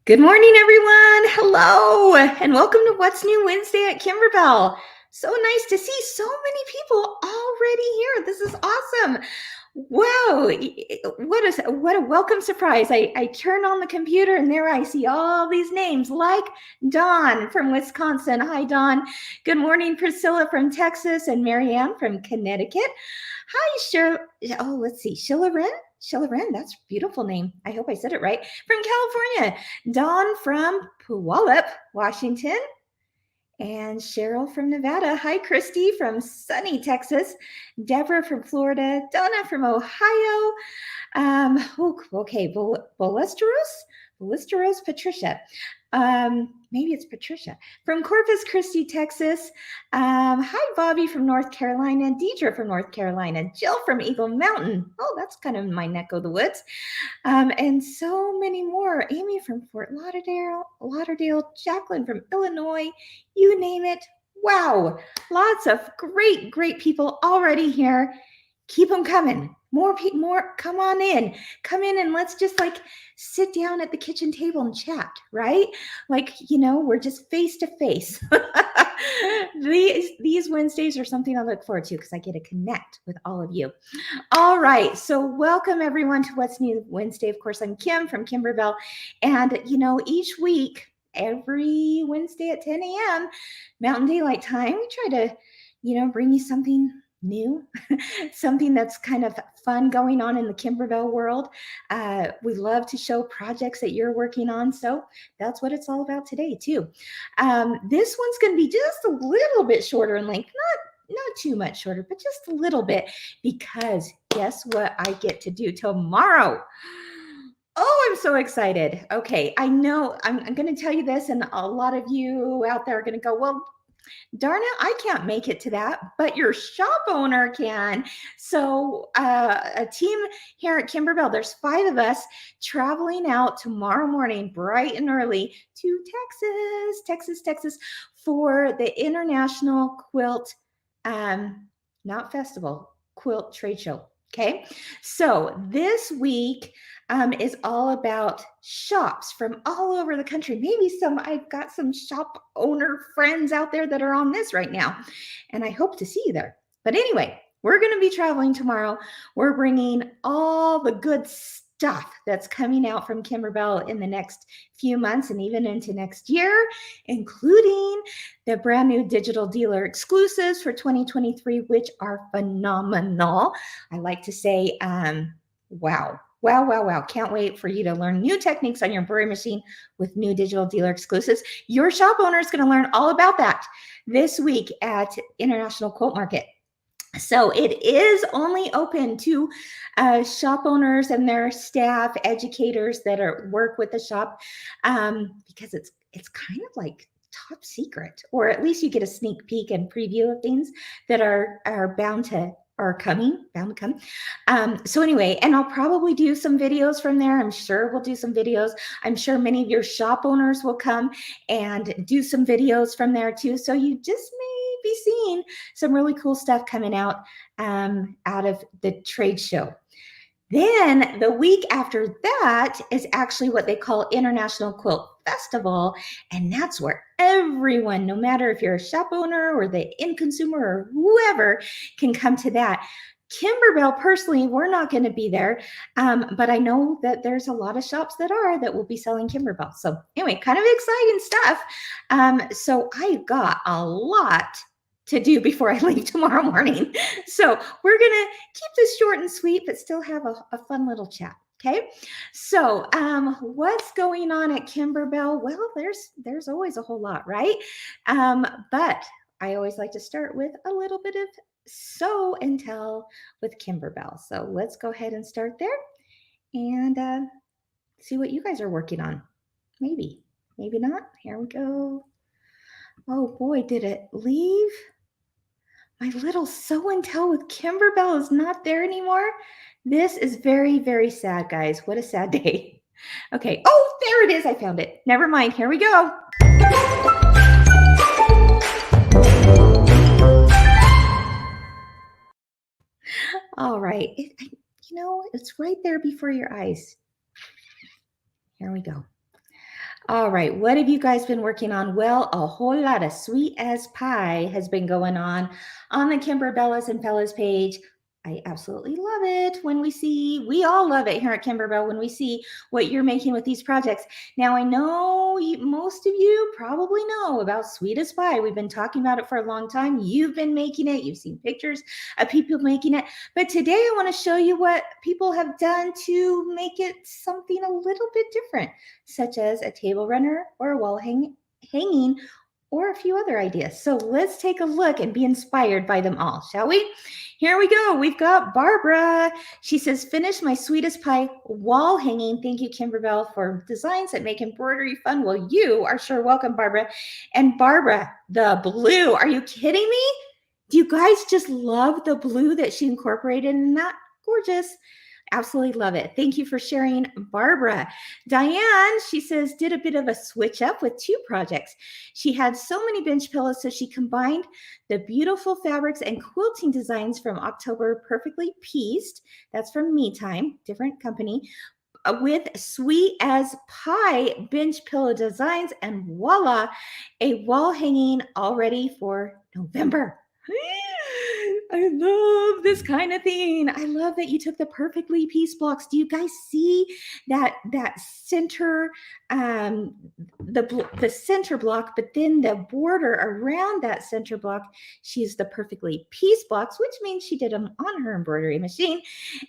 Good morning, everyone. Hello, and welcome to What's New Wednesday at Kimberbell. So nice to see so many people already here. This is awesome. Wow, what a welcome surprise. I turn on the computer and there I see all these names like Dawn from Wisconsin. Hi, Dawn. Good morning, Priscilla from Texas and Marianne from Connecticut. Hi, Cheryl. Oh, let's see. Sheila Wren, that's a beautiful name. I hope I said it right. From California. Dawn from Puyallup, Washington. And Cheryl from Nevada. Hi, Christy from sunny Texas. Deborah from Florida. Donna from Ohio. Okay, Ballesteros Patricia. Maybe it's Patricia from Corpus Christi, Texas. Hi, Bobby from North Carolina. Deidre from North Carolina. Jill from Eagle Mountain. Oh, that's kind of my neck of the woods. And so many more. Amy from Fort Lauderdale, Jacqueline from Illinois, you name it. Wow, lots of great people already here. Keep them coming. More, come on in. Come in and let's just sit down at the kitchen table and chat, right? We're just face to face. These Wednesdays are something I look forward to because I get to connect with all of you. All right, so welcome everyone to What's New Wednesday. Of course, I'm Kim from Kimberbell, and each week, every Wednesday at 10 a.m. Mountain Daylight Time, we try to, bring you something new, something that's kind of fun going on in the Kimberbell world. We love to show projects that you're working on, so that's what it's all about today too. This one's going to be just a little bit shorter in length, not too much shorter, but just a little bit, because guess what I get to do tomorrow? Oh, I'm so excited. Okay, I know I'm going to tell you this, and a lot of you out there are going to go, well, darn it, I can't make it to that, but your shop owner can. So a team here at Kimberbell, there's 5 of us traveling out tomorrow morning, bright and early, to Texas, for the International Quilt, not festival, quilt trade show. Okay, so this week is all about shops from all over the country. Maybe I've got some shop owner friends out there that are on this right now, and I hope to see you there. But anyway, we're going to be traveling tomorrow. We're bringing all the good stuff that's coming out from Kimberbell in the next few months and even into next year, including the brand new digital dealer exclusives for 2023, which are phenomenal. I like to say, wow. Can't wait for you to learn new techniques on your embroidery machine with new digital dealer exclusives. Your shop owner is going to learn all about that this week at International Quilt Market. So it is only open to shop owners and their staff, educators that work with the shop, because it's kind of like top secret, or at least you get a sneak peek and preview of things that are bound to come. So anyway, and I'll probably do some videos from there. I'm sure we'll do some videos. I'm sure many of your shop owners will come and do some videos from there too. So you just may be seeing some really cool stuff coming out of the trade show. Then the week after that is actually what they call International Quilt Festival. And that's where everyone, no matter if you're a shop owner or the end consumer or whoever, can come to that. Kimberbell, personally, we're not going to be there, but I know that there's a lot of shops that will be selling Kimberbell. So anyway, kind of exciting stuff. So I've got a lot to do before I leave tomorrow morning. So we're going to keep this short and sweet, but still have a fun little chat. Okay. So what's going on at Kimberbell? Well, there's always a whole lot, right? But I always like to start with a little bit of show and tell with Kimberbell. So let's go ahead and start there and see what you guys are working on. Maybe not. Here we go. Oh boy, did it leave? My little show and tell with Kimberbell is not there anymore. This is very, very sad, guys. What a sad day. Okay. Oh, there it is. I found it. Never mind. Here we go. All right. It's right there before your eyes. Here we go. All right, what have you guys been working on? Well, a whole lot of sweet as pie has been going on the Kimberbellas and Fellas page. I absolutely love it when we all love it here at Kimberbell when we see what you're making with these projects. Now, I know most of you probably know about Sweet as Pie. We've been talking about it for a long time. You've been making it, you've seen pictures of people making it. But today I want to show you what people have done to make it something a little bit different, such as a table runner or a wall hanging or a few other ideas. So let's take a look and be inspired by them all, shall we? Here we go. We've got Barbara. She says, finish my sweetest pie wall hanging. Thank you, Kimberbell, for designs that make embroidery fun. Well, you are sure welcome, Barbara. And Barbara, the blue. Are you kidding me? Do you guys just love the blue that she incorporated in that? Gorgeous. Absolutely love it. Thank you for sharing, Barbara. Diane, she says, did a bit of a switch up with two projects. She had so many bench pillows, so she combined the beautiful fabrics and quilting designs from October Perfectly Pieced. That's from Me Time, different company, with Sweet as Pie bench pillow designs, and voila, a wall hanging all ready for November. I love this kind of thing. I love that you took the perfectly piece blocks. Do you guys see that center, the center block, but then the border around that center block? She used the perfectly piece blocks, which means she did them on her embroidery machine,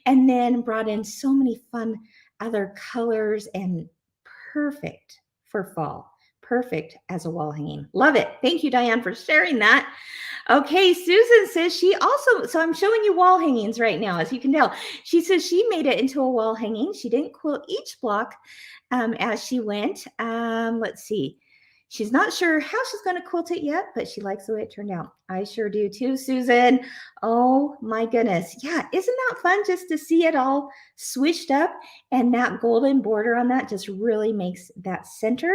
and then brought in so many fun other colors and perfect for fall. Perfect as a wall hanging. Love it. Thank you, Diane, for sharing that. Okay, Susan says she also, so I'm showing you wall hangings right now, as you can tell. She says she made it into a wall hanging. She didn't quilt each block as she went. Let's see. She's not sure how she's going to quilt it yet, but she likes the way it turned out. I sure do too, Susan. Oh my goodness. Yeah, isn't that fun just to see it all swished up? And that golden border on that just really makes that center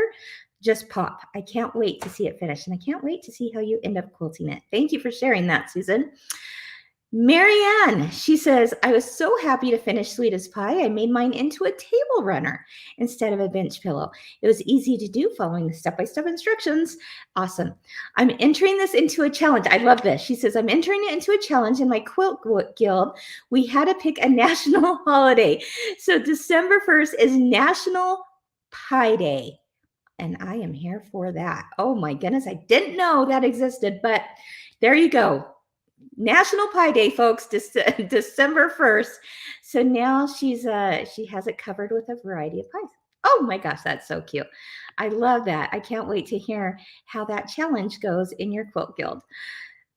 just pop. I can't wait to see it finish, and I can't wait to see how you end up quilting it. Thank you for sharing that, Susan. Marianne, she says, I was so happy to finish Sweet as Pie. I made mine into a table runner instead of a bench pillow. It was easy to do following the step-by-step instructions. Awesome. I'm entering this into a challenge. I love this. She says, I'm entering it into a challenge in my quilt guild. We had to pick a national holiday. So December 1st is National Pie Day. And I am here for that. Oh my goodness, I didn't know that existed, but there you go. National Pie Day, folks, December 1st. So now she has it covered with a variety of pies. Oh my gosh, that's so cute. I love that. I can't wait to hear how that challenge goes in your quilt guild.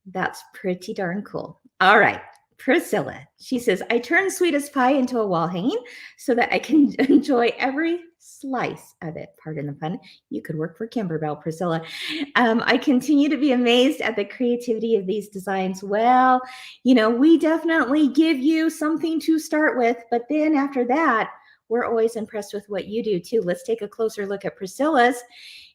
That's pretty darn cool. All right. Priscilla, she says, I turned Sweet as Pie into a wall hanging so that I can enjoy every slice of it. Pardon the pun. You could work for Kimberbell, Priscilla. I continue to be amazed at the creativity of these designs. Well, we definitely give you something to start with, but then after that, we're always impressed with what you do too. Let's take a closer look at Priscilla's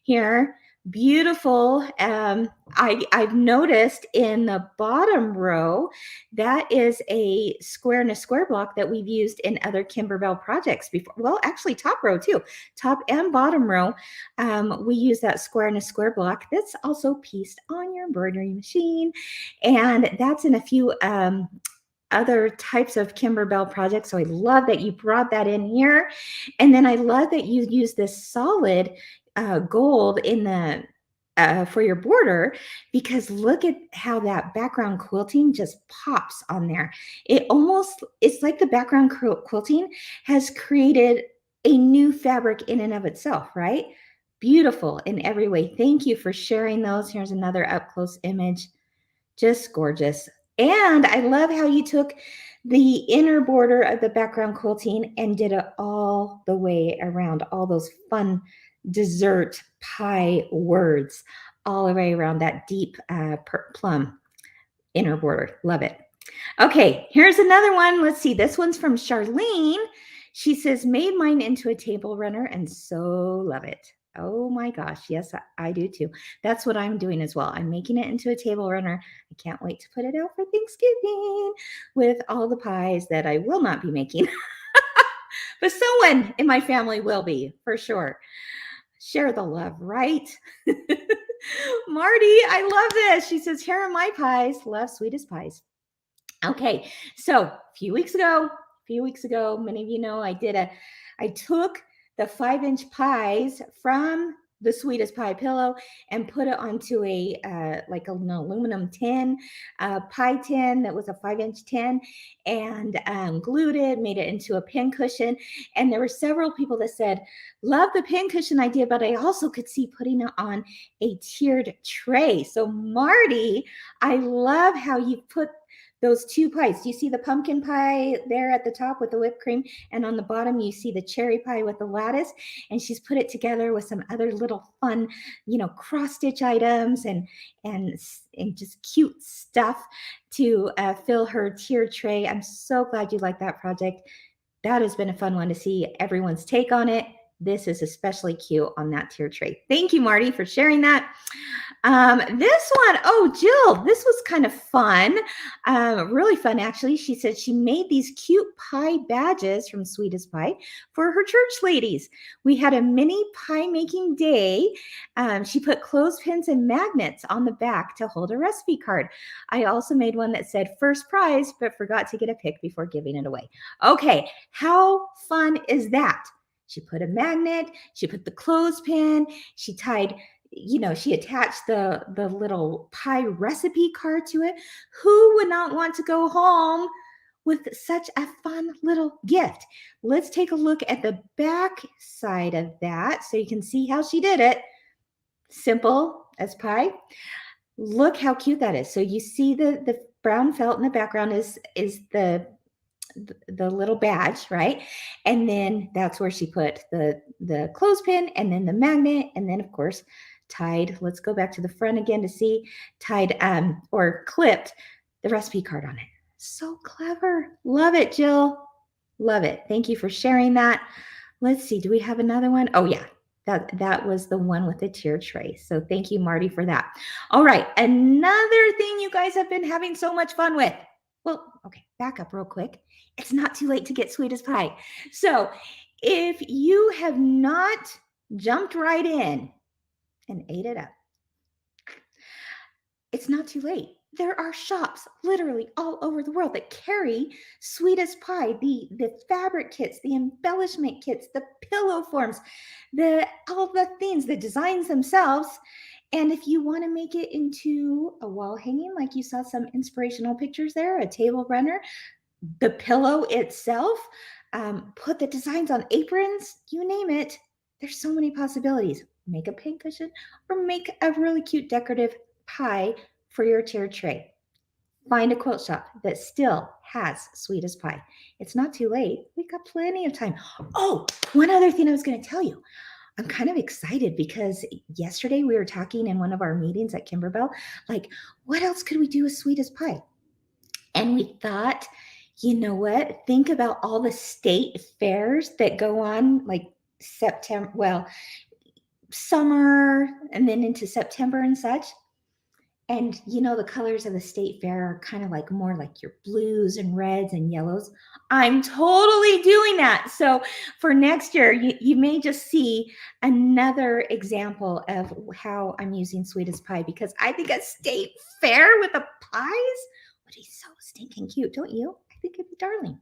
here. Beautiful. I've noticed in the bottom row, that is a square and a square block that we've used in other Kimberbell projects before. Well, actually top row too, top and bottom row. We use that square and a square block that's also pieced on your embroidery machine. And that's in a few other types of Kimberbell projects. So I love that you brought that in here. And then I love that you use this solid gold in the for your border, because look at how that background quilting just pops on there. It's like the background quilting has created a new fabric in and of itself, right? Beautiful in every way. Thank you for sharing those. Here's another up close image. Just gorgeous. And I love how you took the inner border of the background quilting and did it all the way around, all those fun dessert pie words all the way around that deep plum inner border. Love it. Okay, here's another one. Let's see. This one's from Charlene. She says, made mine into a table runner and so love it. Oh my gosh. Yes, I do too. That's what I'm doing as well. I'm making it into a table runner. I can't wait to put it out for Thanksgiving with all the pies that I will not be making. But someone in my family will be, for sure. Share the love, right? Marty, I love this. She says, here are my pies. Love sweetest pies. Okay, so a few weeks ago, many of you know I took the 5-inch pies from the sweetest pie pillow and put it onto a like an aluminum tin, pie tin that was a 5-inch tin, and glued it, made it into a pin cushion. And there were several people that said, love the pin cushion idea, but I also could see putting it on a tiered tray. So Marty, I love how you put those two pies. Do you see the pumpkin pie there at the top with the whipped cream? And on the bottom, you see the cherry pie with the lattice. And she's put it together with some other little fun, cross stitch items and just cute stuff to fill her tier tray. I'm so glad you like that project. That has been a fun one to see everyone's take on it. This is especially cute on that tier tray. Thank you, Marty, for sharing that. This one, oh, Jill, this was kind of fun. Really fun, actually. She said she made these cute pie badges from Sweetest Pie for her church ladies. We had a mini pie making day. She put clothespins and magnets on the back to hold a recipe card. I also made one that said first prize, but forgot to get a pic before giving it away. Okay, how fun is that? She put a magnet, she put the clothespin, she tied, she attached the little pie recipe card to it. Who would not want to go home with such a fun little gift? Let's take a look at the back side of that so you can see how she did it. Simple as pie. Look how cute that is. So you see the brown felt in the background is the little badge, right? And then that's where she put the clothespin and then the magnet, and then of course tied, let's go back to the front again to see, tied or clipped the recipe card on it. So clever. Love it, Jill. Love it. Thank you for sharing that. Let's see, do we have another one? Oh yeah, that was the one with the tier tray. So thank you, Marty, for that. All right, another thing you guys have been having so much fun with. Well, okay, back up real quick. It's not too late to get Sweetest Pie. So if you have not jumped right in and ate it up, it's not too late. There are shops literally all over the world that carry Sweetest Pie, the fabric kits, the embellishment kits, the pillow forms, all the things, the designs themselves. And if you want to make it into a wall hanging, like you saw some inspirational pictures there, a table runner, the pillow itself, put the designs on aprons, you name it. There's so many possibilities. Make a pin cushion or make a really cute decorative pie for your tier tray. Find a quilt shop that still has Sweetest Pie. It's not too late. We've got plenty of time. Oh, one other thing I was going to tell you. I'm kind of excited because yesterday we were talking in one of our meetings at Kimberbell, like, what else could we do with Sweetest Pie? And we thought, you know what? Think about all the state fairs that go on like September, well, summer and then into September and such. And the colors of the state fair are kind of like more like your blues and reds and yellows. I'm totally doing that. So for next year, you may just see another example of how I'm using Sweetest Pie, because I think a state fair with the pies would be so stinking cute, don't you? I think it'd be darling.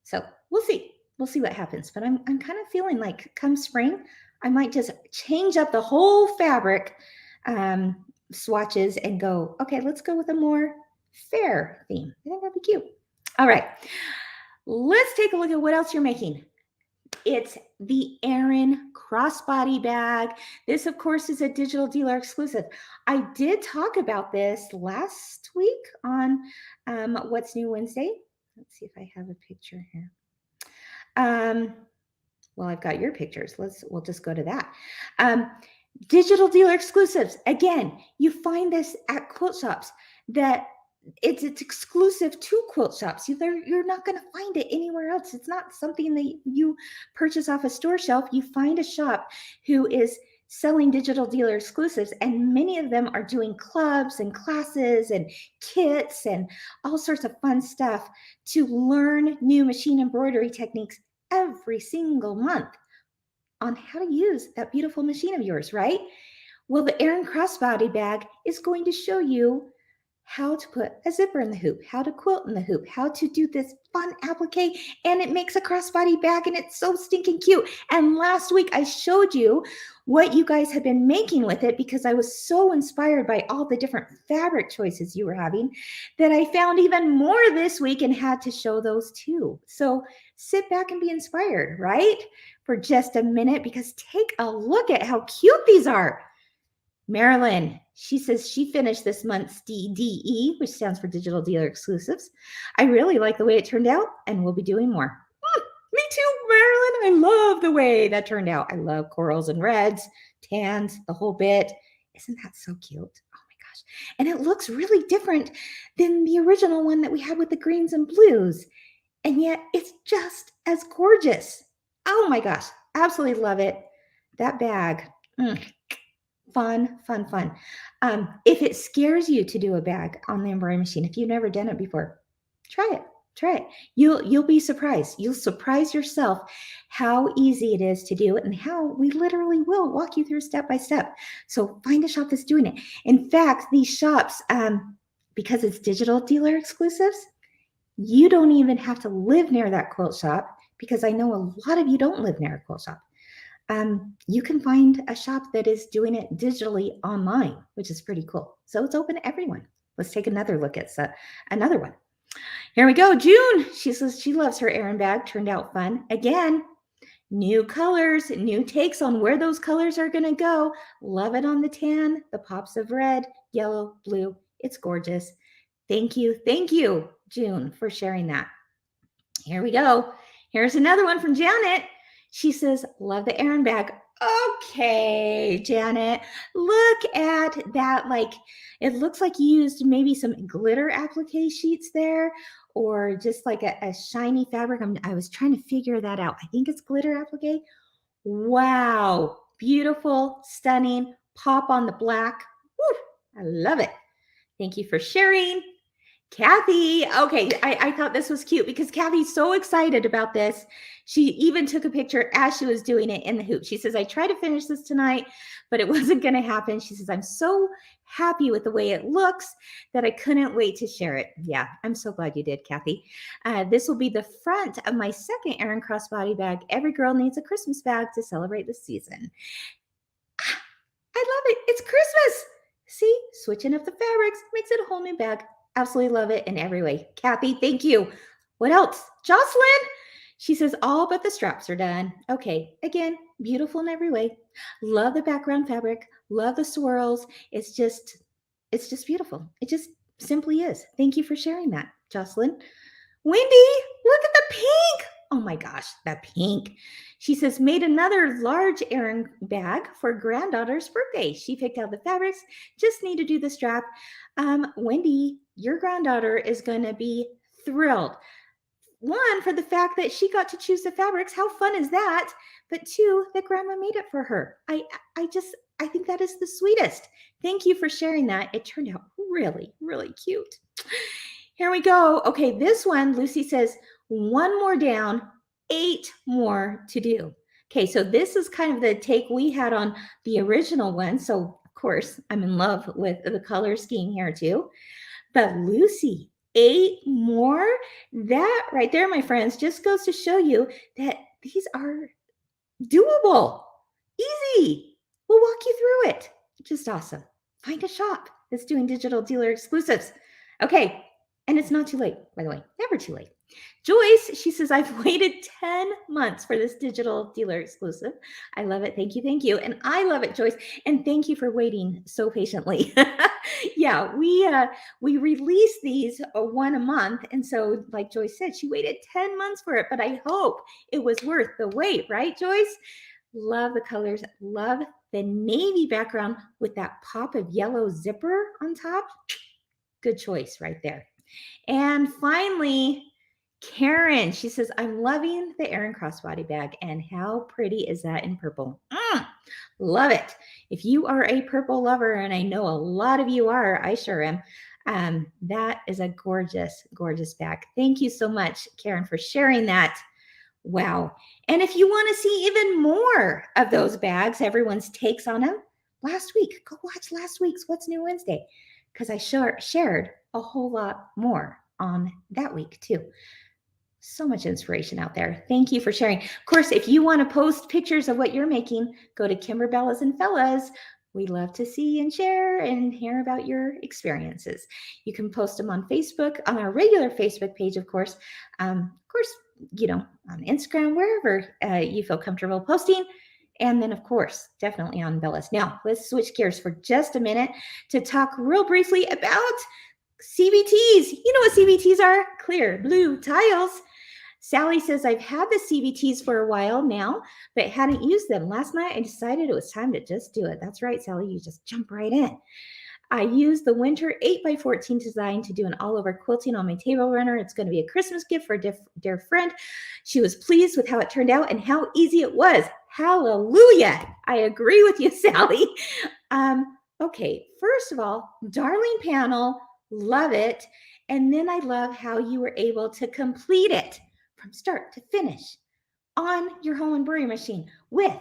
So we'll see. We'll see what happens. But I'm kind of feeling like come spring, I might just change up the whole fabric swatches and go, okay, let's go with a more fair theme. I think that'd be cute. All right, let's take a look at what else you're making. It's the Erin crossbody bag. This, of course, is a digital dealer exclusive. I did talk about this last week on What's New Wednesday. Let's see if I have a picture here. Well, I've got your pictures. We'll just go to that. Digital dealer exclusives. Again, you find this at quilt shops that it's exclusive to quilt shops. You're not going to find it anywhere else. It's not something that you purchase off a store shelf. You find a shop who is selling digital dealer exclusives, and many of them are doing clubs and classes and kits and all sorts of fun stuff to learn new machine embroidery techniques every single month. on how to use that beautiful machine of yours, right? Well, the Erin Crossbody bag is going to show you how to put a zipper in the hoop, how to quilt in the hoop, how to do this fun applique, and it makes a crossbody bag and it's so stinking cute. And last week I showed you what you guys had been making with it because I was so inspired by all the different fabric choices you were having that I found even more this week and had to show those too. So sit back and be inspired, right? For just a minute, because take a look at how cute these are. Marilyn, she says she finished this month's DDE, which stands for Digital Dealer Exclusives. I really like the way it turned out, and we'll be doing more. Me too, Marilyn. I love the way that turned out. I love corals and reds, tans, the whole bit. Isn't that so cute? Oh my gosh. And it looks really different than the original one that we had with the greens and blues. And yet it's just as gorgeous. Oh my gosh. Absolutely love it. That bag. Fun, fun, fun. If it scares you to do a bag on the embroidery machine, if you've never done it before, try it. Try it. You'll be surprised. You'll surprise yourself how easy it is to do it and how we literally will walk you through step by step. So find a shop that's doing it. In fact, these shops, because it's digital dealer exclusives, you don't even have to live near that quilt shop because I know a lot of you don't live near a quilt shop. You can find a shop that is doing it digitally online, which is pretty cool. So it's open to everyone. Let's take another look at another one. Here we go. June, she says she loves her Erin bag. Turned out fun. Again, new colors, new takes on where those colors are going to go. Love it on the tan, the pops of red, yellow, blue. It's gorgeous. Thank you, June, for sharing that. Here we go. Here's another one from Janet. She says, love the Erin bag. Okay, Janet, look at that. Like, it looks like you used maybe some glitter applique sheets there or just like a shiny fabric. I was trying to figure that out. I think it's glitter applique. Wow, beautiful, stunning, pop on the black. Woo, I love it. Thank you for sharing. Kathy, okay, I thought this was cute because Kathy's so excited about this. She even took a picture as she was doing it in the hoop. She says, I tried to finish this tonight, but it wasn't going to happen. She says, I'm so happy with the way it looks that I couldn't wait to share it. Yeah, I'm so glad you did, Kathy. This will be the front of my second Erin Crossbody bag. Every girl needs a Christmas bag to celebrate the season. I love it. It's Christmas. See, switching up the fabrics makes it a whole new bag. Absolutely love it in every way. Kathy, thank you. What else? Jocelyn, she says all but the straps are done. Okay, again, beautiful in every way. Love the background fabric. Love the swirls. It's just beautiful. It just simply is. Thank you for sharing that, Jocelyn. Wendy, look at the pink. Oh my gosh, that pink. She says, made another large Erin bag for granddaughter's birthday. She picked out the fabrics, just need to do the strap. Wendy, your granddaughter is going to be thrilled. One, for the fact that she got to choose the fabrics. How fun is that? But two, that grandma made it for her. I think that is the sweetest. Thank you for sharing that. It turned out really, really cute. Here we go. Okay, this one, Lucy says, one more down, 8 more to do. Okay, so this is kind of the take we had on the original one. So, of course, I'm in love with the color scheme here too. But Lucy, 8 more? That right there, my friends, just goes to show you that these are doable, easy. We'll walk you through it. Just awesome. Find a shop that's doing digital dealer exclusives. Okay, and it's not too late, by the way, never too late. Joyce, she says, I've waited 10 months for this digital dealer exclusive. I love it. Thank you. And I love it, Joyce. And thank you for waiting so patiently. Yeah, we release these one a month. And so, like Joyce said, she waited 10 months for it, but I hope it was worth the wait, right, Joyce? Love the colors. Love the navy background with that pop of yellow zipper on top. Good choice right there. And finally, Karen, she says, I'm loving the Erin Crossbody bag. And how pretty is that in purple? Love it. If you are a purple lover, and I know a lot of you are, I sure am, that is a gorgeous, gorgeous bag. Thank you so much, Karen, for sharing that. Wow. And if you want to see even more of those bags, everyone's takes on them, last week, go watch last week's What's New Wednesday, because I shared a whole lot more on that week too. So much inspiration out there. Thank you for sharing. Of course, if you want to post pictures of what you're making, go to Kimberbellas and Fellas. We love to see and share and hear about your experiences. You can post them on Facebook, on our regular Facebook page, of course. On Instagram, wherever you feel comfortable posting. And then, of course, definitely on Bellas. Now, let's switch gears for just a minute to talk real briefly about CBTs. You know what CBTs are? Clear blue tiles. Sally says, I've had the CBTs for a while now, but hadn't used them. Last night, I decided it was time to just do it. That's right, Sally. You just jump right in. I used the winter 8x14 design to do an all-over quilting on my table runner. It's going to be a Christmas gift for a dear friend. She was pleased with how it turned out and how easy it was. Hallelujah. I agree with you, Sally. Okay, first of all, darling panel, love it. And then I love how you were able to complete it from start to finish on your home embroidery machine with,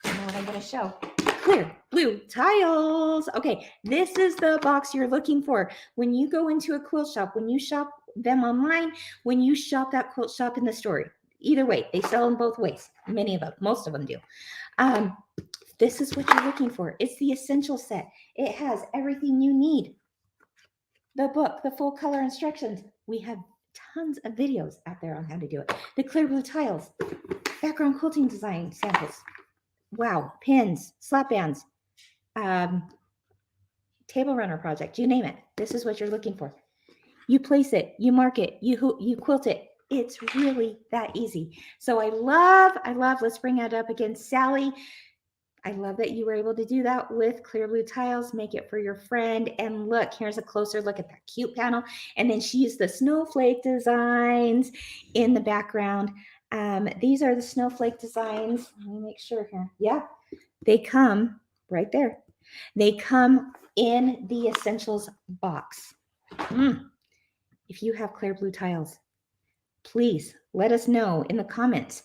now I'm going to show, clear blue tiles. Okay, this is the box you're looking for. When you go into a quilt shop, when you shop them online, when you shop that quilt shop in the store, either way, they sell them both ways. Many of them, most of them do. This is what you're looking for. It's the essential set. It has everything you need. The book, the full color instructions. We have tons of videos out there on how to do it. The clear blue tiles, background quilting design samples. Wow, pins, slap bands, table runner project, you name it. This is what you're looking for. You place it, you mark it, you quilt it. It's really that easy. So I love, let's bring that up again, Sally. I love that you were able to do that with clear blue tiles, make it for your friend. And look, here's a closer look at that cute panel. And then she used the snowflake designs in the background. These are the snowflake designs. Let me make sure here. Yeah, they come right there. They come in the essentials box. If you have clear blue tiles, please let us know in the comments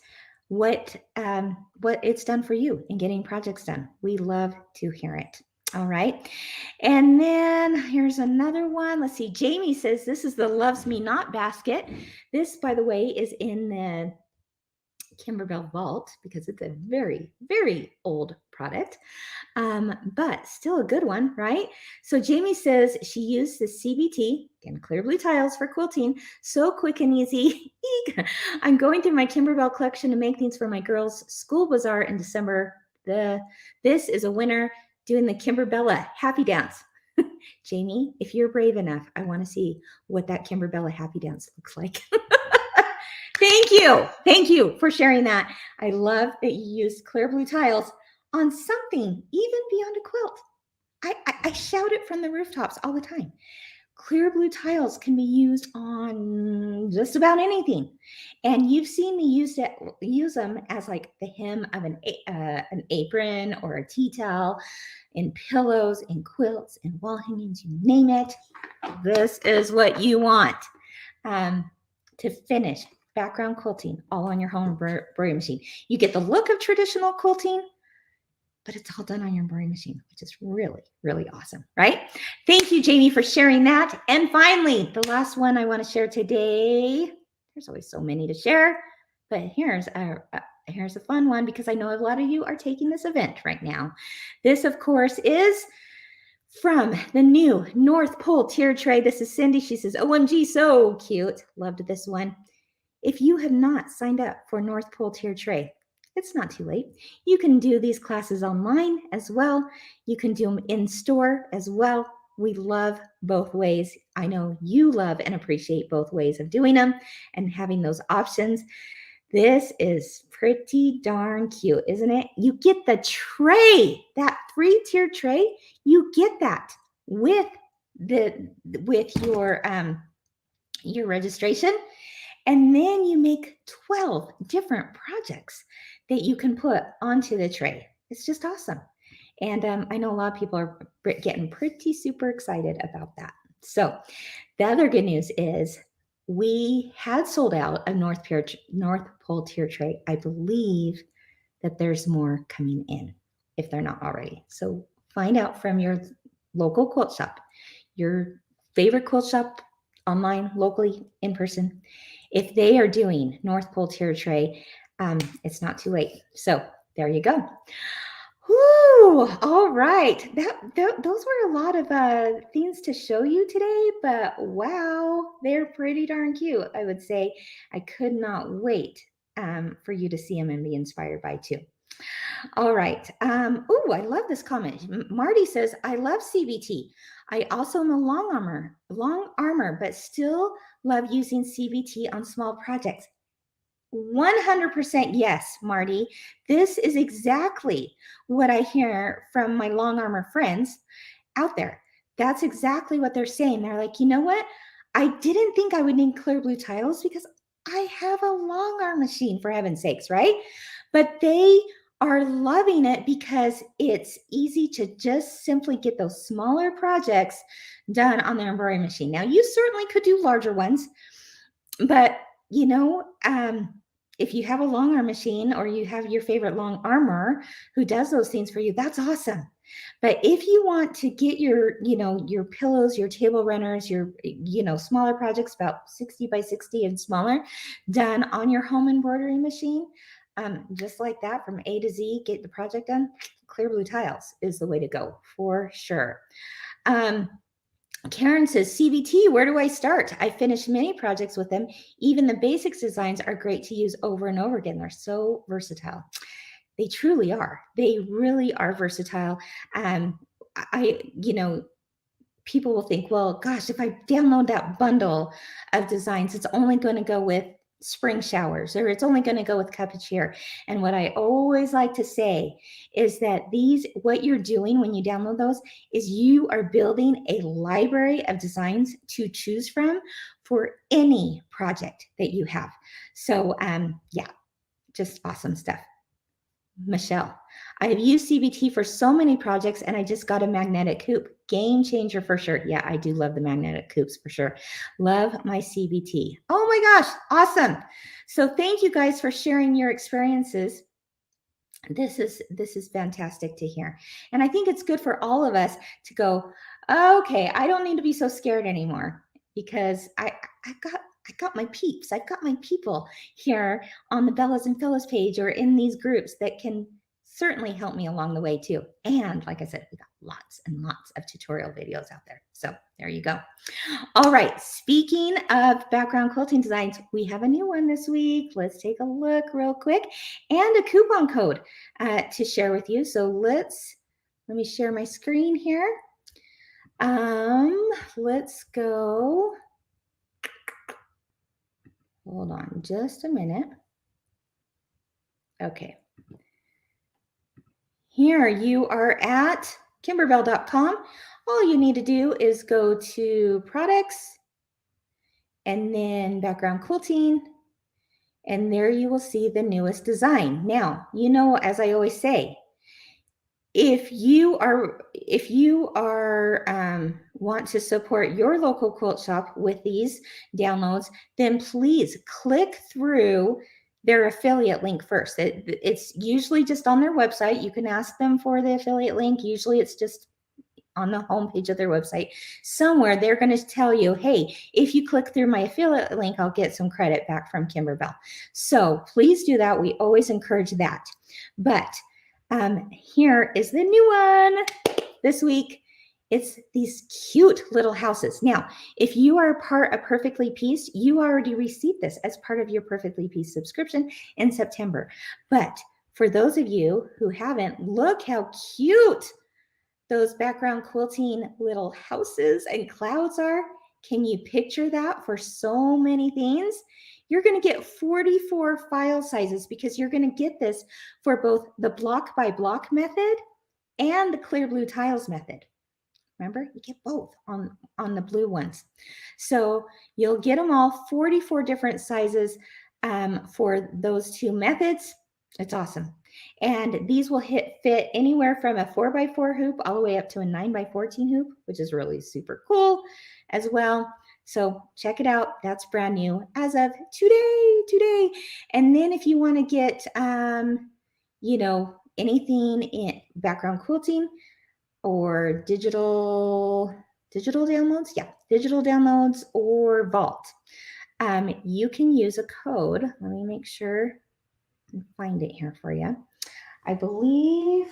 what it's done for you in getting projects done. We love to hear it. All right. And then here's another one. Let's see. Jamie says, this is the Loves Me Not basket. This, by the way, is in the Kimberbell vault because it's a very, very old product, but still a good one, right? So Jamie says she used the CBT, again, clear blue tiles for quilting, so quick and easy. I'm going through my Kimberbell collection to make things for my girls' school bazaar in December. This is a winner doing the Kimberbella happy dance. Jamie, if you're brave enough, I want to see what that Kimberbella happy dance looks like. Thank you for sharing that. I love that you used clear blue tiles on something even beyond a quilt. I shout it from the rooftops all the time. Clear blue tiles can be used on just about anything. And you've seen me use them as like the hem of an apron or a tea towel, in pillows, in quilts, in wall hangings, you name it. This is what you want to finish background quilting all on your home embroidery machine. You get the look of traditional quilting, but it's all done on your embroidery machine, which is really, really awesome, right? Thank you, Jamie, for sharing that. And finally, the last one I want to share today. There's always so many to share, but here's a fun one because I know a lot of you are taking this event right now. This, of course, is from the new North Pole tier tray. This is Cindy. She says, OMG, so cute. Loved this one. If you have not signed up for North Pole tier tray, it's not too late. You can do these classes online as well. You can do them in store as well. We love both ways. I know you love and appreciate both ways of doing them and having those options. This is pretty darn cute, isn't it? You get the tray, that 3-tier tray. You get that with your registration. And then you make 12 different projects that you can put onto the tray. It's just awesome. And I know a lot of people are getting pretty super excited about that. So the other good news is we had sold out of North Pole tier tray. I believe that there's more coming in if they're not already. So find out from your local quilt shop, your favorite quilt shop, online, locally, in person, if they are doing North Pole tier tray. It's not too late. So there you go. Whoo! All right. Those were a lot of things to show you today, but wow, they're pretty darn cute. I would say I could not wait for you to see them and be inspired by too. All right. Oh, I love this comment. Marty says, "I love CBT. I also am a long armor, but still love using CBT on small projects." 100% yes, Marty. This is exactly what I hear from my long armor friends out there. That's exactly what they're saying. They're like, you know what? I didn't think I would need clear blue tiles because I have a long arm machine, for heaven's sakes, right? But they are loving it because it's easy to just simply get those smaller projects done on their embroidery machine. Now, you certainly could do larger ones, but you know, if you have a long arm machine or you have your favorite long armor who does those things for you, that's awesome. But if you want to get your, your pillows, your table runners, your, smaller projects about 60 by 60 and smaller done on your home embroidery machine, just like that from A to Z, get the project done, clear blue tiles is the way to go for sure. Karen says, CBT, where do I start? I finished many projects with them. Even the basics designs are great to use over and over again. They're so versatile. They truly are. They really are versatile. People will think, well, gosh, if I download that bundle of designs, it's only going to go with spring showers or it's only going to go with cuppage here. And what I always like to say is that what you're doing when you download those is you are building a library of designs to choose from for any project that you have. So yeah, just awesome stuff. Michelle, I have used CBT for so many projects and I just got a magnetic hoop. Game changer for sure. Yeah, I do love the magnetic hoops for sure. Love my CBT. Oh my gosh, awesome. So thank you guys for sharing your experiences. This is fantastic to hear. And I think it's good for all of us to go, okay, I don't need to be so scared anymore because I got my peeps. I've got my people here on the Bellas and Phyllis page or in these groups that can certainly help me along the way too. And like I said, we got lots and lots of tutorial videos out there. So there you go. All right. Speaking of background quilting designs, we have a new one this week. Let's take a look real quick and a coupon code to share with you. So let me share my screen here. Let's go. Hold on just a minute. Okay. Here you are at kimberbell.com. All you need to do is go to products and then background quilting. And there you will see the newest design. Now, as I always say, if you are want to support your local quilt shop with these downloads, then please click through their affiliate link first. It's usually just on their website. You can ask them for the affiliate link. Usually it's just on the homepage of their website. Somewhere they're going to tell you, hey, if you click through my affiliate link, I'll get some credit back from Kimberbell. So please do that. We always encourage that. But here is the new one this week. It's these cute little houses. Now, if you are a part of Perfectly Pieced, you already received this as part of your Perfectly Pieced subscription in September. But for those of you who haven't, look how cute those background quilting little houses and clouds are. Can you picture that for so many things? You're going to get 44 file sizes because you're going to get this for both the block by block method and the clear blue tiles method. Remember, you get both on the blue ones. So you'll get them all 44 different sizes for those two methods. It's awesome. And these will fit anywhere from a 4x4 hoop all the way up to a 9x14 hoop, which is really super cool as well. So check it out. That's brand new as of today. And then if you want to get, anything in background quilting or digital downloads, digital downloads or vault, you can use a code. Let me make sure and find it here for you. I believe,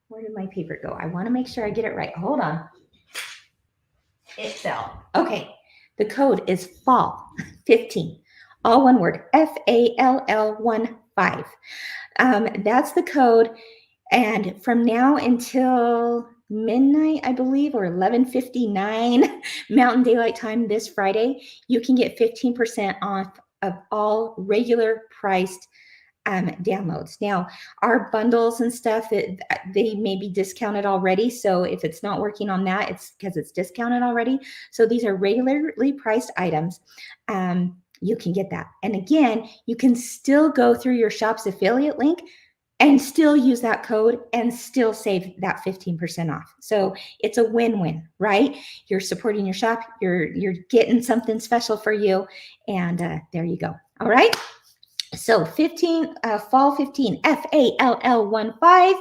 where did my paper go? I want to make sure I get it right. Hold on. It fell. Okay. The code is fall 15. All one word, FALL15. That's the code. And from now until midnight, I believe, or 11:59 Mountain Daylight Time this Friday, you can get 15% off of all regular priced downloads. Now, our bundles and stuff, they may be discounted already. So if it's not working on that, it's because it's discounted already. So these are regularly priced items. You can get that. And again, you can still go through your shop's affiliate link and still use that code and still save that 15% off. So it's a win-win, right? You're supporting your shop, you're getting something special for you, and there you go. All right. So fall 15, FALL15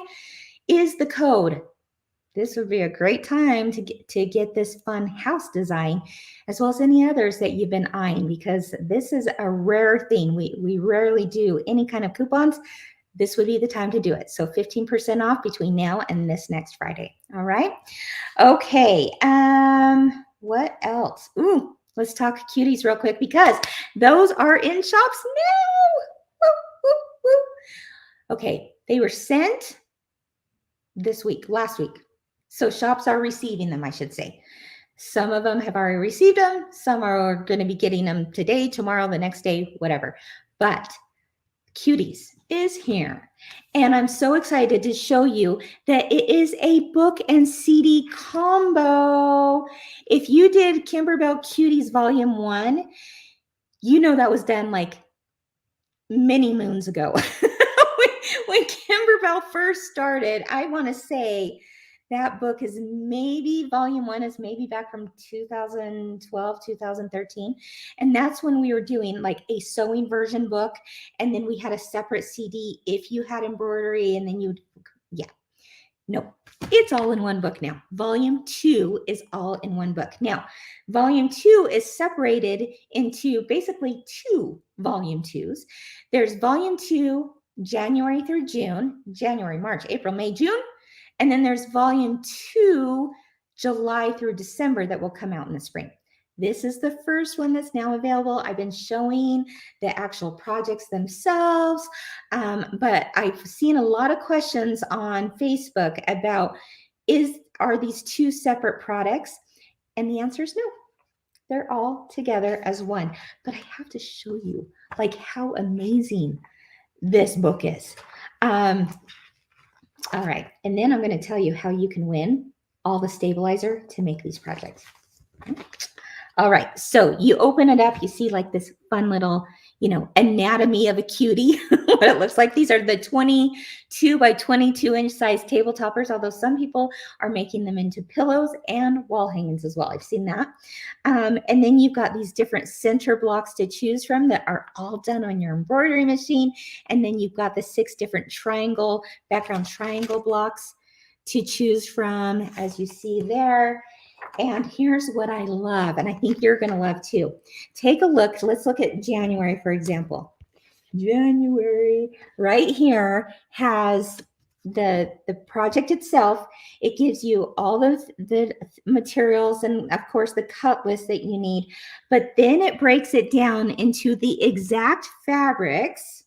is the code. This would be a great time to get this fun house design, as well as any others that you've been eyeing, because this is a rare thing. We rarely do any kind of coupons. This would be the time to do it. So 15% off between now and this next Friday. All right. Okay. What else? Ooh, let's talk cuties real quick, because those are in shops now. Woo, woo, woo. Okay. They were sent last week. So shops are receiving them, I should say. Some of them have already received them. Some are going to be getting them today, tomorrow, the next day, whatever. But Cuties is here. And I'm so excited to show you that it is a book and CD combo. If you did Kimberbell Cuties Volume 1, you know that was done like many moons ago. when Kimberbell first started, I want to say that book is maybe volume 1 is maybe back from 2012, 2013. And that's when we were doing like a sewing version book. And then we had a separate CD if you had embroidery, and then no, it's all in one book now. Volume 2 is all in one book. Now, volume 2 is separated into basically 2 volume 2s. There's volume 2, January through June, January, March, April, May, June. And then there's volume 2, July through December, that will come out in the spring. This is the first one that's now available. I've been showing the actual projects themselves, but I've seen a lot of questions on Facebook about, are these 2 separate products? And the answer is no. They're all together as one. But I have to show you like how amazing this book is. All right. And then I'm going to tell you how you can win all the stabilizer to make these projects. All right. So you open it up, you see like this fun little, anatomy of a cutie, what it looks like. These are the 22 by 22 inch size table toppers, although some people are making them into pillows and wall hangings as well. I've seen that. And then you've got these different center blocks to choose from that are all done on your embroidery machine. And then you've got the 6 different background triangle blocks to choose from, as you see there. And here's what I love, and I think you're going to love too. Take a look. Let's look at January, for example. January right here has the project itself. It gives you all of the materials and, of course, the cut list that you need. But then it breaks it down into the exact fabrics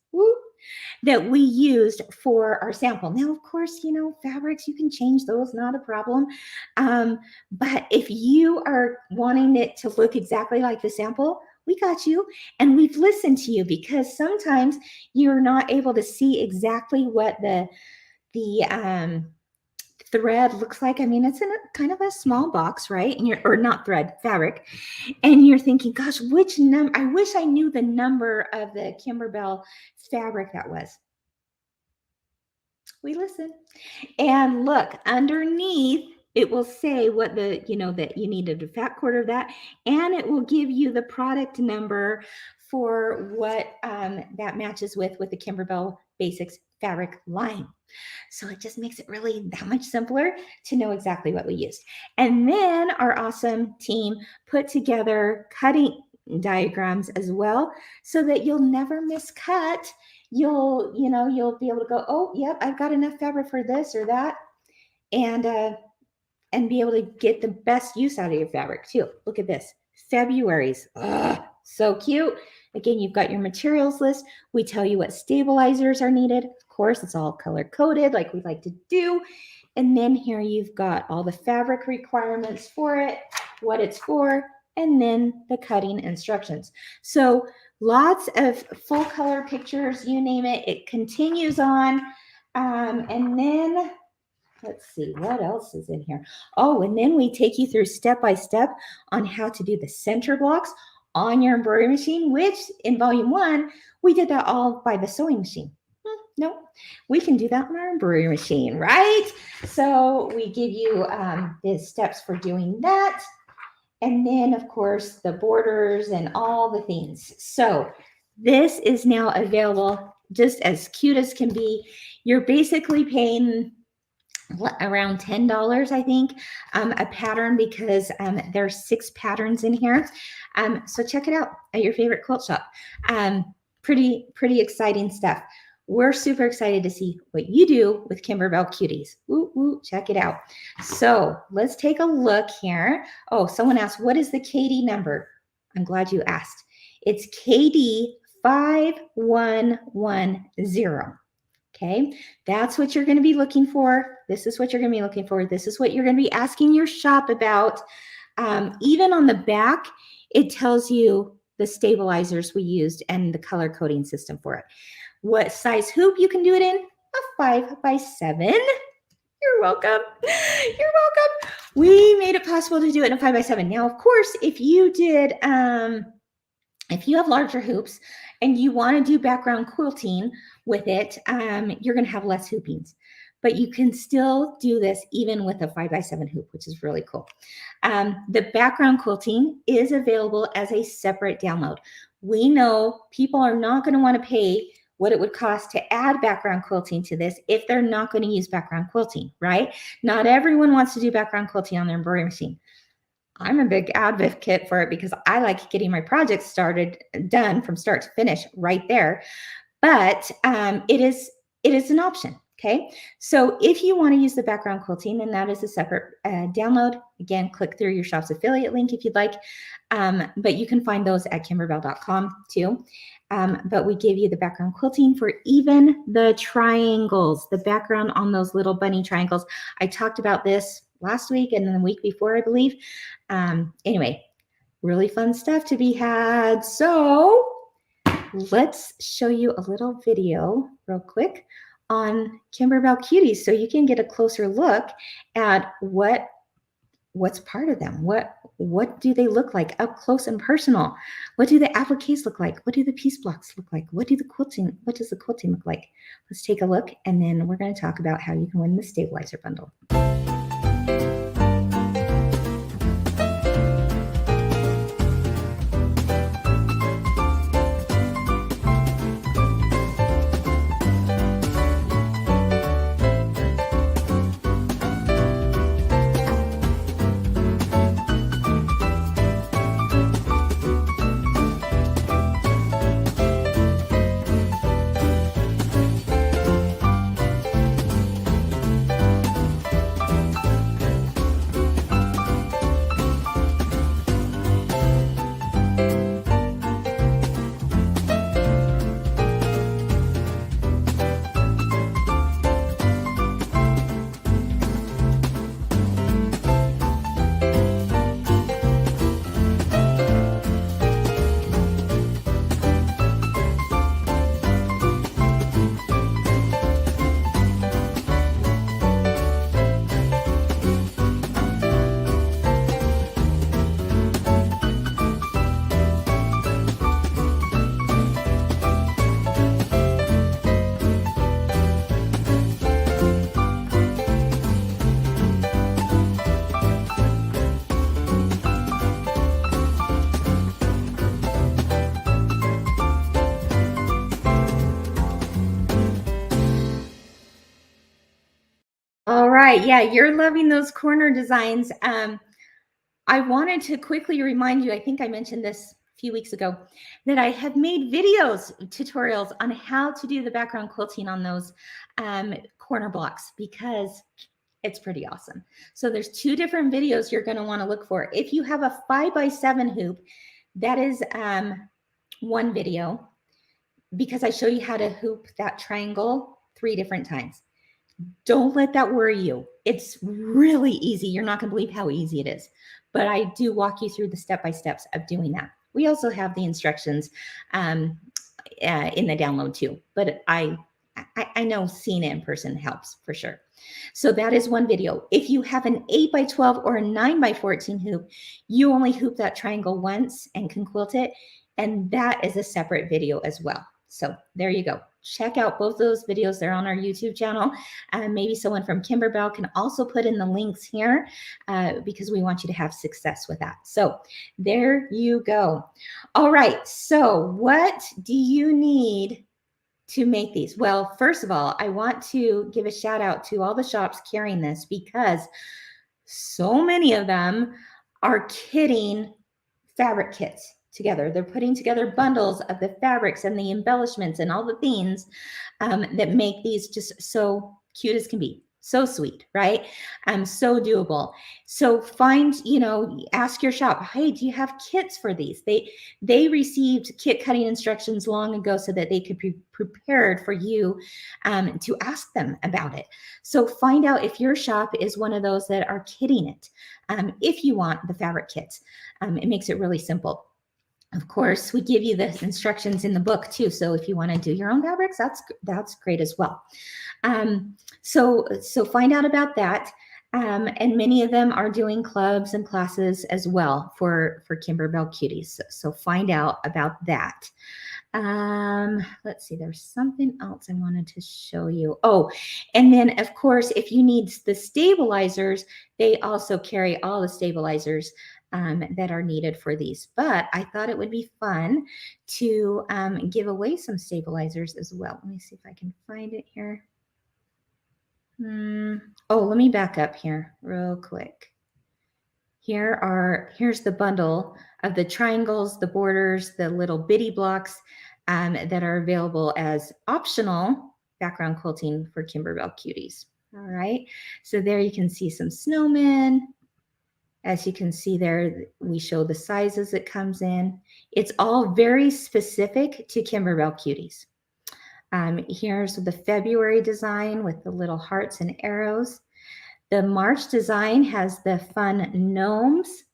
that we used for our sample. Now, of course, fabrics, you can change those, not a problem. But if you are wanting it to look exactly like the sample, we got you, and we've listened to you, because sometimes you're not able to see exactly what the thread looks like. I mean, it's in a kind of a small box, right? And or not thread, fabric. And you're thinking, gosh, which number? I wish I knew the number of the Kimberbell fabric that was. We listen. And look, underneath it will say what the, that you needed a fat quarter of that, and it will give you the product number for what that matches with the Kimberbell Basics fabric line. So it just makes it really that much simpler to know exactly what we used. And then our awesome team put together cutting diagrams as well, so that you'll never miscut. You'll be able to go, oh, yep, I've got enough fabric for this or that, and be able to get the best use out of your fabric too. Look at this, February's, so cute. Again, you've got your materials list. We tell you what stabilizers are needed. Of course, it's all color coded like we like to do. And then here you've got all the fabric requirements for it, what it's for, and then the cutting instructions. So lots of full color pictures, you name it. It continues on. And then let's see, what else is in here? Oh, and then we take you through step by step on how to do the center blocks on your embroidery machine, which in volume 1, we did that all by the sewing machine. No, we can do that on our embroidery machine, right? So we give you the steps for doing that. And then, of course, the borders and all the things. So this is now available just as cute as can be. You're basically paying around $10, I think, a pattern, because there's 6 patterns in here. So check it out at your favorite quilt shop. Pretty exciting stuff. We're super excited to see what you do with Kimberbell Cuties. Woo, woo, check it out. So let's take a look here. Oh, someone asked, what is the KD number? I'm glad you asked. It's KD 5110. Okay, that's what you're going to be looking for. This is what you're going to be looking for. This is what you're going to be asking your shop about. Even on the back, it tells you the stabilizers we used and the color coding system for it. What size hoop you can do it in? A 5x7. You're welcome. You're welcome. We made it possible to do it in a 5x7. Now, of course, if you did, if you have larger hoops and you want to do background quilting with it, you're going to have less hoopings. But you can still do this even with a 5x7 hoop, which is really cool. The background quilting is available as a separate download. We know people are not going to want to pay what it would cost to add background quilting to this if they're not going to use background quilting, right? Not everyone wants to do background quilting on their embroidery machine. I'm a big advocate for it because I like getting my projects done from start to finish right there. But it is an option. Okay, so if you want to use the background quilting, then that is a separate download. Again, click through your shop's affiliate link if you'd like, but you can find those at kimberbell.com too. But we give you the background quilting for even the triangles, the background on those little bunny triangles. I talked about this last week and then the week before, I believe. Anyway, really fun stuff to be had. So let's show you a little video real quick on Kimberbell Cuties so you can get a closer look at what's part of them. What do they look like up close and personal? What do the appliques look like? What do the piece blocks look like? What does the quilting look like? Let's take a look, and then we're going to talk about how you can win the stabilizer bundle. right. Yeah, you're loving those corner designs. I wanted to quickly remind you, I think I mentioned this a few weeks ago, that I have made videos, tutorials on how to do the background quilting on those corner blocks, because it's pretty awesome. So there's 2 different videos you're going to want to look for. If you have a 5x7 hoop, that is one video, because I show you how to hoop that triangle 3 different times. Don't let that worry you. It's really easy. You're not going to believe how easy it is. But I do walk you through the step-by-steps of doing that. We also have the instructions in the download too. But I know seeing it in person helps for sure. So that is one video. If you have an 8x12 or a 9x14 hoop, you only hoop that triangle once and can quilt it. And that is a separate video as well. So there you go. Check out both those videos. They're on our YouTube channel. Maybe someone from Kimberbell can also put in the links here because we want you to have success with that. So there you go. All right. So what do you need to make these? Well, first of all, I want to give a shout out to all the shops carrying this, because so many of them are kitting fabric kits together. They're putting together bundles of the fabrics and the embellishments and all the things that make these just so cute as can be. So sweet, right? So doable. So find, ask your shop, hey, do you have kits for these? They received kit cutting instructions long ago so that they could be prepared for you to ask them about it. So find out if your shop is one of those that are kitting it. If you want the fabric kits, it makes it really simple. Of course, we give you the instructions in the book too. So if you want to do your own fabrics, that's great as well. So find out about that. And many of them are doing clubs and classes as well for Kimberbell Cuties. So find out about that. Let's see, there's something else I wanted to show you. Oh, and then of course, if you need the stabilizers, they also carry all the stabilizers that are needed for these. But I thought it would be fun to give away some stabilizers as well. Let me see if I can find it here. Oh, let me back up here real quick. Here's the bundle of the triangles, the borders, the little bitty blocks that are available as optional background quilting for Kimberbell Cuties. All right, so there you can see some snowmen. As you can see there, we show the sizes it comes in. It's all very specific to Kimberbell Cuties. Here's the February design with the little hearts and arrows. The March design has the fun gnomes.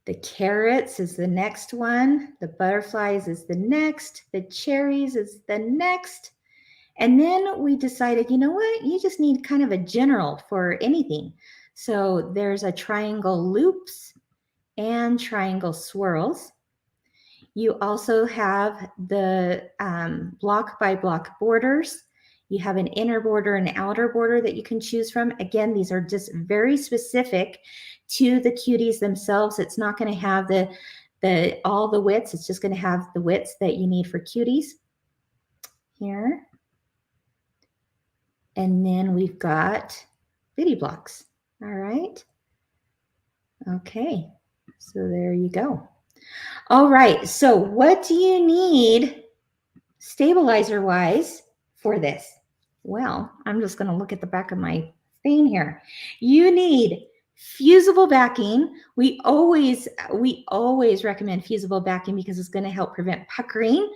The carrots is the next one. The butterflies is the next. The cherries is the next. And then we decided, you know what? You just need kind of a general for anything. So there's a triangle loops and triangle swirls. You also have the block by block borders. You have an inner border and outer border that you can choose from. Again, these are just very specific to the cuties themselves. It's not going to have all the widths. It's just going to have the widths that you need for cuties here. And then we've got bitty blocks. All right. Okay. So there you go. All right. So what do you need stabilizer-wise for this? Well, I'm just going to look at the back of my thing here. You need fusible backing. We always recommend fusible backing because it's going to help prevent puckering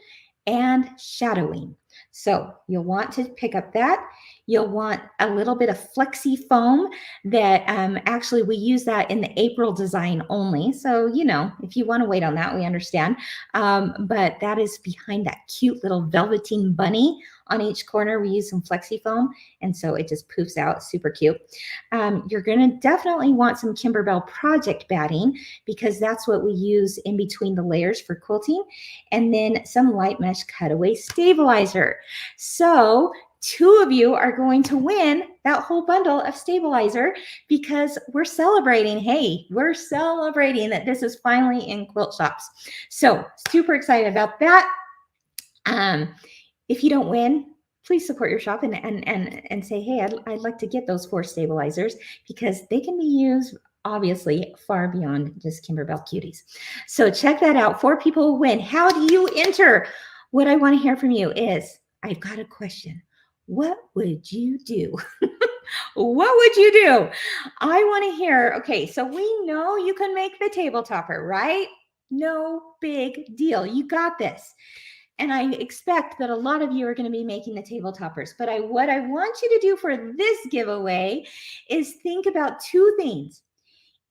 and shadowing. So you'll want to pick up that. You'll want a little bit of flexi foam that actually we use that in the April design only. So, if you want to wait on that, we understand. But that is behind that cute little velveteen bunny on each corner. We use some flexi foam, and so it just poofs out super cute. You're going to definitely want some Kimberbell project batting because that's what we use in between the layers for quilting, and then some light mesh cutaway stabilizer. So 2 of you are going to win that whole bundle of stabilizer because we're celebrating. Hey, we're celebrating that this is finally in quilt shops. So super excited about that. If you don't win, please support your shop and say, hey, I'd like to get those 4 stabilizers because they can be used obviously far beyond just Kimberbell Cuties. So check that out. 4 people will win. How do you enter? What I want to hear from you is, I've got a question. What would you do? What would you do? I want to hear. Okay, so we know you can make the table topper, right? No big deal. You got this. And I expect that a lot of you are going to be making the table toppers. But what I want you to do for this giveaway is think about 2 things.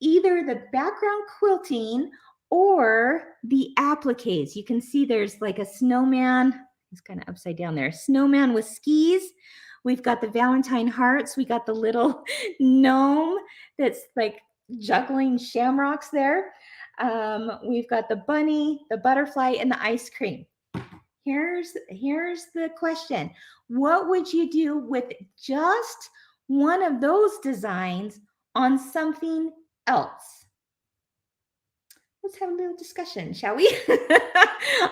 Either the background quilting or the appliques. You can see there's like a snowman. It's kind of upside down there. Snowman with skis. We've got the Valentine hearts. We got the little gnome that's like juggling shamrocks there. We've got the bunny, the butterfly, and the ice cream. Here's the question. What would you do with just one of those designs on something else? Let's have a little discussion, shall we?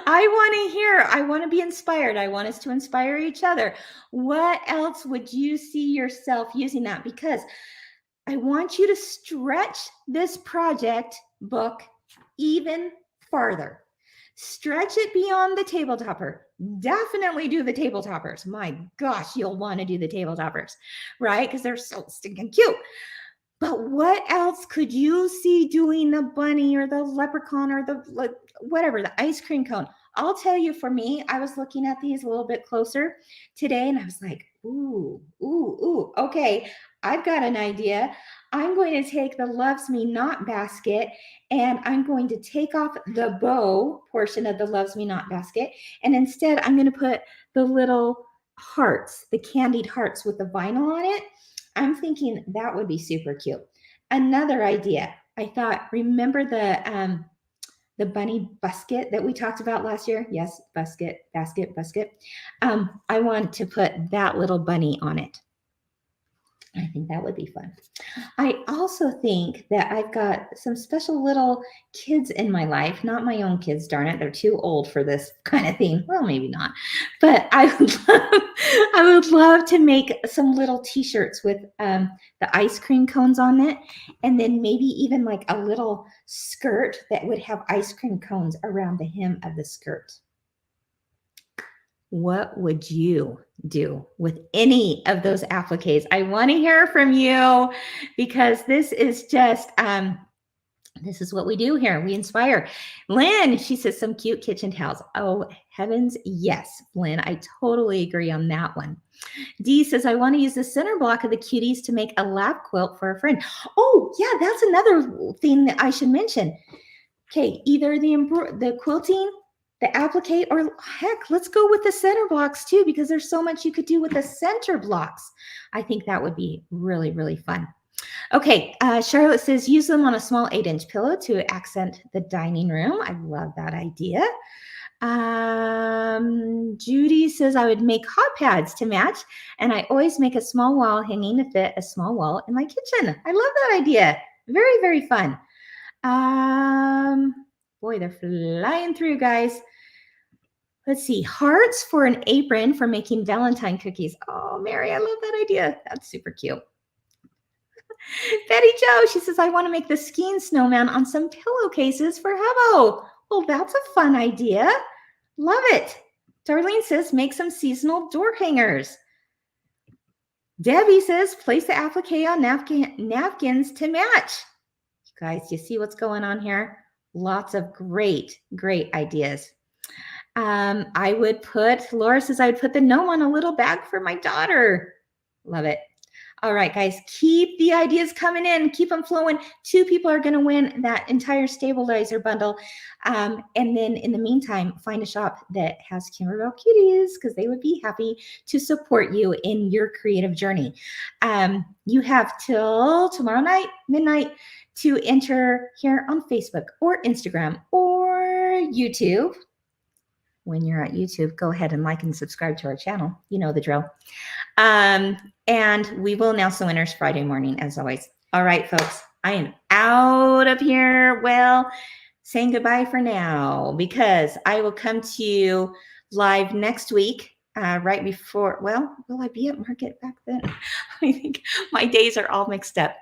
I want to hear. I want to be inspired. I want us to inspire each other. What else would you see yourself using that? Because I want you to stretch this project book even farther. Stretch it beyond the table topper. Definitely do the table toppers. My gosh, you'll want to do the table toppers, right? Because they're so stinking cute. But what else could you see doing the bunny or the leprechaun or the whatever, the ice cream cone? I'll tell you, for me, I was looking at these a little bit closer today and I was like, ooh, okay, I've got an idea. I'm going to take the Loves Me Not basket and I'm going to take off the bow portion of the Loves Me Not basket. And instead, I'm going to put the little hearts, the candied hearts with the vinyl on it. I'm thinking that would be super cute. Another idea, I thought, remember the bunny basket that we talked about last year? Yes, basket. I want to put that little bunny on it. I think that would be fun. I also think that I've got some special little kids in my life, not my own kids, darn it. They're too old for this kind of thing. Well, maybe not. But I would love to make some little t-shirts with the ice cream cones on it. And then maybe even like a little skirt that would have ice cream cones around the hem of the skirt. What would you do with any of those appliques? I want to hear from you because this is just, this is what we do here. We inspire. Lynn, she says some cute kitchen towels. Oh, heavens, yes, Lynn, I totally agree on that one. Dee says, I want to use the center block of the Cuties to make a lap quilt for a friend. Oh, yeah, that's another thing that I should mention. Okay, either the quilting, the applique, or heck, let's go with the center blocks too, because there's so much you could do with the center blocks. I think that would be really, really fun. Okay, Charlotte says, use them on a small 8-inch pillow to accent the dining room. I love that idea. Judy says, I would make hot pads to match, and I always make a small wall hanging to fit a small wall in my kitchen. I love that idea. Very, very fun. Boy, they're flying through, guys. Let's see. Hearts for an apron for making Valentine cookies. Oh, Mary, I love that idea. That's super cute. Betty Jo, she says, I want to make the skiing snowman on some pillowcases for Hubbo. Well, that's a fun idea. Love it. Darlene says, make some seasonal door hangers. Debbie says, place the applique on napkins to match. You guys, you see what's going on here? Lots of great, great ideas. Laura says, I would put the gnome on a little bag for my daughter. Love it. All right, guys, keep the ideas coming in. Keep them flowing. 2 people are going to win that entire stabilizer bundle. And then in the meantime, find a shop that has Kimberbell Cuties because they would be happy to support you in your creative journey. You have till tomorrow night, midnight, to enter here on Facebook or Instagram or YouTube. When you're at YouTube, go ahead and like and subscribe to our channel. You know the drill. And we will announce the winners Friday morning, as always. All right, folks, I am out of here. Well, saying goodbye for now because I will come to you live next week right before. Well, will I be at market back then? I think my days are all mixed up.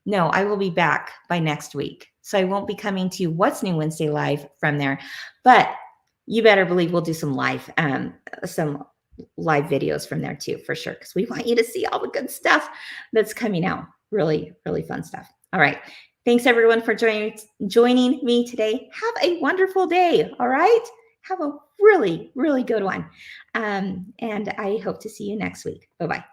No, I will be back by next week. So I won't be coming to What's New Wednesday live from there. But you better believe we'll do some live videos from there too, for sure, because we want you to see all the good stuff that's coming out. Really, really fun stuff. All right. Thanks everyone for joining me today. Have a wonderful day. All right. Have a really, really good one. And I hope to see you next week. Bye-bye.